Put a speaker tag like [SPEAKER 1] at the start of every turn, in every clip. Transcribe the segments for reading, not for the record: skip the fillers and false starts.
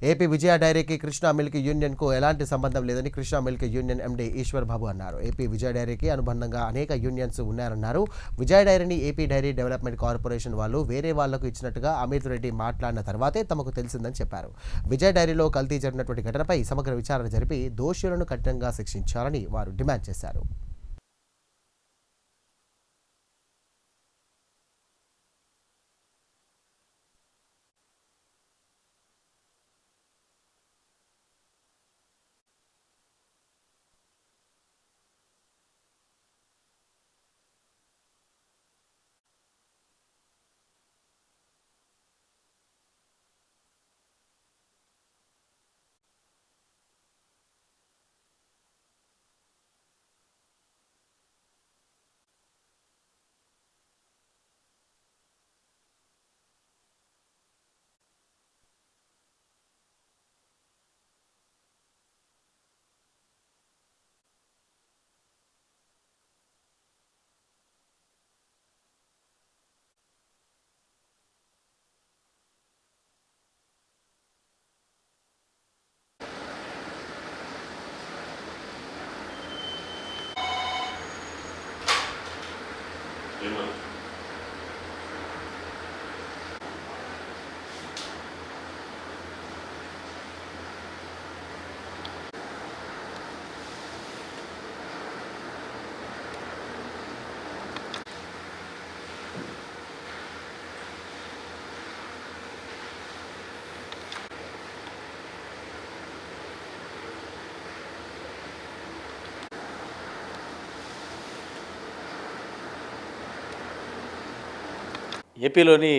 [SPEAKER 1] AP విజయ డైరీకి Krishna milk యూనియన్కు ఎలాంటి సంబంధం లేదని Krishna milk union MD Eshwar Babu అన్నారు. ఏపీ విజయ డైరీకి అనుబంధంగా అనేక యూనియన్స్ ఉన్నారన్నారు. విజయ డైరీని ఏపీ డైరీ డెవలప్మెంట్ కార్పొరేషన్ వాళ్ళు వేరే వాళ్లకు ఇచ్చినట్టుగా అమిత్ రెడ్డి మాట్లాడిన తర్వాతే తమకు తెలిసిందని చెప్పారు. విజయ డైరీలో కల్తీ జరిగినటువంటి ఘటనపై సమగ్ర విచారణ జరిపి దోషులను కఠినంగా శిక్షించాలని వారు డిమాండ్ చేశారు.
[SPEAKER 2] ఏపీలోని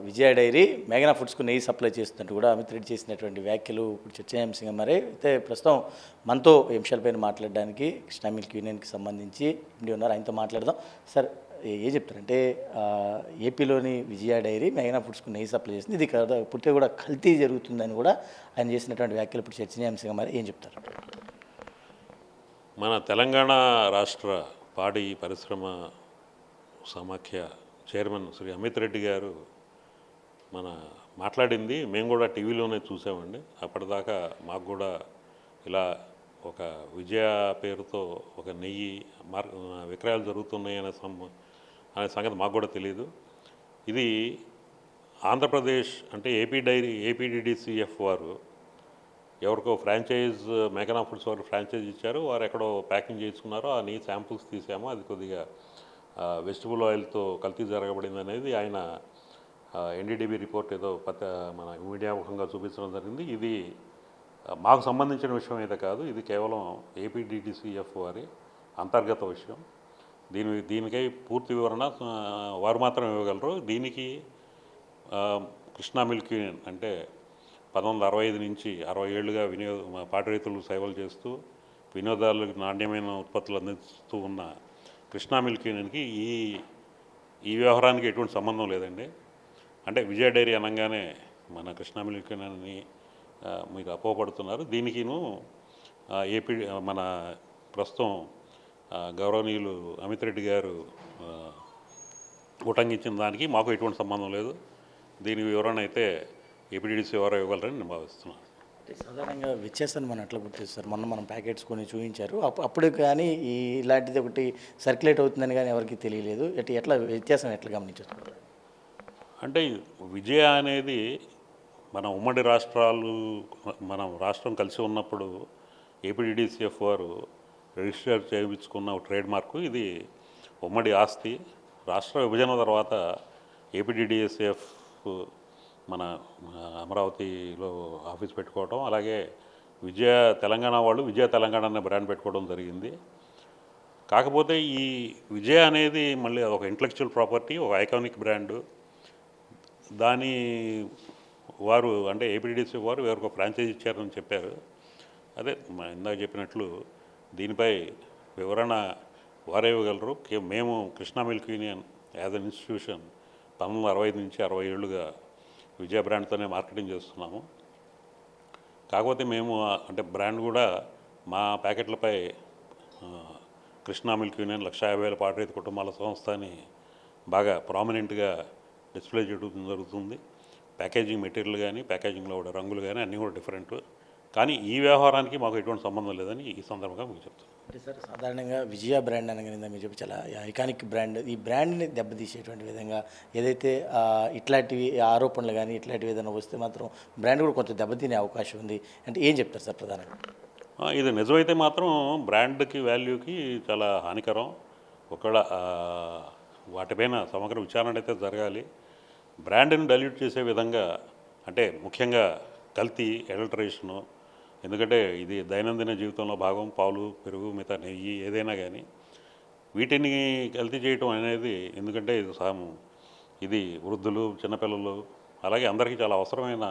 [SPEAKER 2] విజయ డైరీ మేఘనా ఫుడ్స్కు నెయ్యి సప్లై చేస్తున్నట్టు కూడా అమిత్ రెడ్డి చేసినటువంటి వ్యాఖ్యలు ఇప్పుడు చర్చనీయాంశంగా మరి అయితే ప్రస్తుతం మనతో ఈ అంశాలపైన మాట్లాడడానికి కృష్ణా మిల్క్ యూనియన్కి సంబంధించి ఇండి ఉన్నారు. ఆయనతో మాట్లాడదాం. సార్ ఏం చెప్తారంటే ఏపీలోని విజయ డైరీ మేఘనా ఫుడ్స్కు నెయ్యి సప్లై చేస్తుంది, ఇది పూర్తిగా కూడా కల్తీ జరుగుతుందని కూడా ఆయన చేసినటువంటి వ్యాఖ్యలు ఇప్పుడు చర్చనీయాంశంగా మరి ఏం చెప్తారు?
[SPEAKER 3] మన తెలంగాణ రాష్ట్ర పాడి పరిశ్రమ సమాఖ్య చైర్మన్ శ్రీ అమిత్ రెడ్డి గారు మాట్లాడింది మేము కూడా టీవీలోనే చూసామండి. అప్పటిదాకా మాకు కూడా ఇలా ఒక విజయ పేరుతో ఒక నెయ్యి విక్రయాలు జరుగుతున్నాయి అనే సంగతి మాకు కూడా తెలియదు. ఇది ఆంధ్రప్రదేశ్ అంటే ఏపీడీడీసీఎఫ్ వారు ఎవరికో ఫ్రాంచైజ్ మేఘనా ఫుడ్స్ వారు ఫ్రాంచైజ్ ఇచ్చారు. వారు ఎక్కడో ప్యాకింగ్ చేసుకున్నారో ఆ నెయ్యి శాంపుల్స్ తీసాము. అది కొద్దిగా వెజిటబుల్ ఆయిల్తో కల్తీ జరగబడింది అనేది ఆయన ఎన్డీడీబీ రిపోర్ట్ ఏదో మన మీడియా ముఖంగా చూపించడం జరిగింది. ఇది మాకు సంబంధించిన విషయం అయితే కాదు, ఇది కేవలం ఏపీడీడీసీఎఫ్ వారి అంతర్గత విషయం. దీనికై పూర్తి వివరణ వారు మాత్రం ఇవ్వగలరు. దీనికి కృష్ణా మిల్క్ యూనియన్ అంటే 1965 నుంచి 60 ఏళ్ళుగా పాడి రైతులు సేవలు చేస్తూ వినోదాలకు నాణ్యమైన ఉత్పత్తులు అందిస్తూ ఉన్న కృష్ణా మిల్క్ యూనియన్కి ఈ వ్యవహారానికి ఎటువంటి సంబంధం లేదండి. అంటే విజయ డైరీ అనగానే మన కృష్ణా మిల్క్ యూనియన్ని మీరు అపోహపడుతున్నారు. దీనికిను మన ప్రస్తుతం గౌరవనీయులు అమిత్ రెడ్డి గారు ఉటంకించిన దానికి మాకు ఎటువంటి సంబంధం లేదు. దీని వివరణ అయితే ఏపీడీడీసీ వారు ఇవ్వగలరని నేను భావిస్తున్నాను.
[SPEAKER 2] సాధారణంగా వ్యత్యాసాన్ని మనం ఎట్లా గుర్తిస్తారు? మనం ప్యాకెట్స్ కొని చూపించారు, అప్పుడు కానీ ఇలాంటిది ఒకటి సర్క్యులేట్ అవుతుందని కానీ ఎవరికి తెలియలేదు. ఎట్లా వ్యత్యాసం ఎట్లా గమనించారు?
[SPEAKER 3] అంటే విజయ అనేది మన ఉమ్మడి రాష్ట్రాలు మనం రాష్ట్రం కలిసి ఉన్నప్పుడు ఏపీడీడీసీఎఫ్ వారు రిజిస్టర్ చేయించుకున్న ట్రేడ్ మార్కు. ఇది ఉమ్మడి ఆస్తి. రాష్ట్ర విభజన తర్వాత ఏపీడీడీసీఎఫ్ మన అమరావతిలో ఆఫీస్ పెట్టుకోవడం, అలాగే తెలంగాణ వాళ్ళు విజయ తెలంగాణ అనే బ్రాండ్ పెట్టుకోవడం జరిగింది. కాకపోతే ఈ విజయ అనేది మళ్ళీ ఒక ఇంటలెక్చువల్ ప్రాపర్టీ, ఒక ఐకానిక్ బ్రాండు. దాని వారు అంటే ఏపీడీసీ వారు ఎవరికి ఫ్రాంచైజ్ ఇచ్చారని చెప్పారు. అదే ఇందాక చెప్పినట్లు దీనిపై వివరణ వారే ఇవ్వగలరు. మేము Krishna milk union as an institution 1965 నుంచి 60 ఏళ్ళుగా విజయ బ్రాండ్తోనే మార్కెటింగ్ చేస్తున్నాము. కాకపోతే మేము అంటే బ్రాండ్ కూడా మా ప్యాకెట్లపై కృష్ణా మిల్క్ యూనియన్ 150,000 పాడి రైతు కుటుంబాల సంస్థ అని బాగా ప్రామినెంట్గా డిస్ప్లే చేయడం జరుగుతుంది. ప్యాకేజింగ్ మెటీరియల్ కానీ ప్యాకేజింగ్లో కూడా రంగులు కానీ అన్నీ కూడా డిఫరెంట్. కానీ ఈ వ్యవహారానికి మాకు ఎటువంటి సంబంధం లేదని ఈ సందర్భంగా మీకు చెప్తాను.
[SPEAKER 2] అంటే సార్ సాధారణంగా విజయ బ్రాండ్ అనగానే మీరు చెప్పి చాలా ఐకానిక్ బ్రాండ్, ఈ బ్రాండ్ని దెబ్బతీసేటువంటి విధంగా ఏదైతే ఇట్లాంటివి ఆరోపణలు కానీ ఇట్లాంటివి ఏదైనా వస్తే మాత్రం బ్రాండ్ కూడా కొంచెం దెబ్బతినే అవకాశం ఉంది అంటే ఏం చెప్తారు సార్ ప్రధానంగా?
[SPEAKER 3] ఇది నిజమైతే మాత్రం బ్రాండ్కి వాల్యూకి చాలా హానికరం. ఒకవేళ వాటిపైన సమగ్ర విచారణ అయితే జరగాలి. బ్రాండ్ని డైల్యూట్ చేసే విధంగా అంటే ముఖ్యంగా కల్తీ, అడల్టరేషను, ఎందుకంటే ఇది దైనందిన జీవితంలో భాగం. పాలు, పెరుగు, మిగతా నెయ్యి ఏదైనా కానీ వీటిని కల్తీ చేయటం అనేది, ఎందుకంటే ఇది వృద్ధులు, చిన్నపిల్లలు అలాగే అందరికీ చాలా అవసరమైన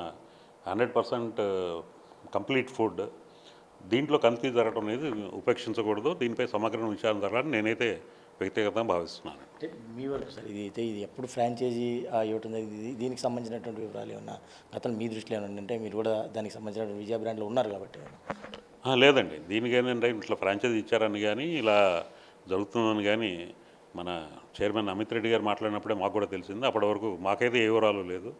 [SPEAKER 3] 100% కంప్లీట్ ఫుడ్. దీంట్లో కల్తీ జరగడం అనేది ఉపేక్షించకూడదు. దీనిపై సమగ్ర విచారణ జరగాలని నేనైతే వ్యక్తిగతంగా భావిస్తున్నాను.
[SPEAKER 2] అంటే మీ వరకు సార్ ఇది ఎప్పుడు ఫ్రాంచైజీ ఇవ్వటం జరిగింది, దీనికి సంబంధించినటువంటి వివరాలు ఏమన్నా గతంలో మీ దృష్టిలో ఏమన్నా అంటే మీరు కూడా దానికి సంబంధించిన విజయ బ్రాండ్లో ఉన్నారు కాబట్టి?
[SPEAKER 3] లేదండి, దీనికి ఏంటంటే ఇట్లా ఫ్రాంచైజీ ఇచ్చారని కానీ ఇలా జరుగుతుందని కానీ మన చైర్మన్ అమిత్ రెడ్డి గారు మాట్లాడినప్పుడే మాకు కూడా తెలిసింది. అప్పటి వరకు మాకైతే ఏ వివరాలు లేదు.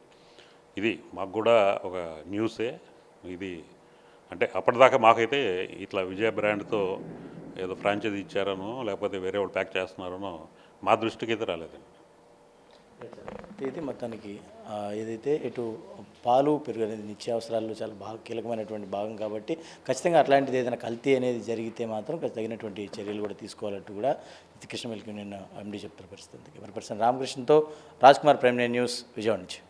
[SPEAKER 3] ఇది మాకు కూడా ఒక న్యూసే ఇది. అంటే అప్పటిదాకా మాకైతే ఇట్లా విజయ బ్రాండ్తో ఏదో ఫ్రాంచైజీ ఇచ్చారనో లేకపోతే వేరే వాళ్ళు ప్యాక్ చేస్తున్నారనో మా దృష్టికి అయితే రాలేదండి.
[SPEAKER 2] అయితే మొత్తానికి ఏదైతే ఇటు పాలు, పెరుగు అనేది నిత్యావసరాల్లో చాలా కీలకమైనటువంటి భాగం కాబట్టి ఖచ్చితంగా అట్లాంటిది ఏదైనా కల్తీ అనేది జరిగితే మాత్రం తగినటువంటి చర్యలు కూడా తీసుకోవాలంటూ కూడా కృష్ణ మిల్క్ యూనియన్ ఎండీ చెప్తున్న పరిస్థితి. కెమెరా పర్సన్ రామకృష్ణతో రాజ్ కుమార్, ప్రైమ్9 న్యూస్, విజయవాడ నుంచి.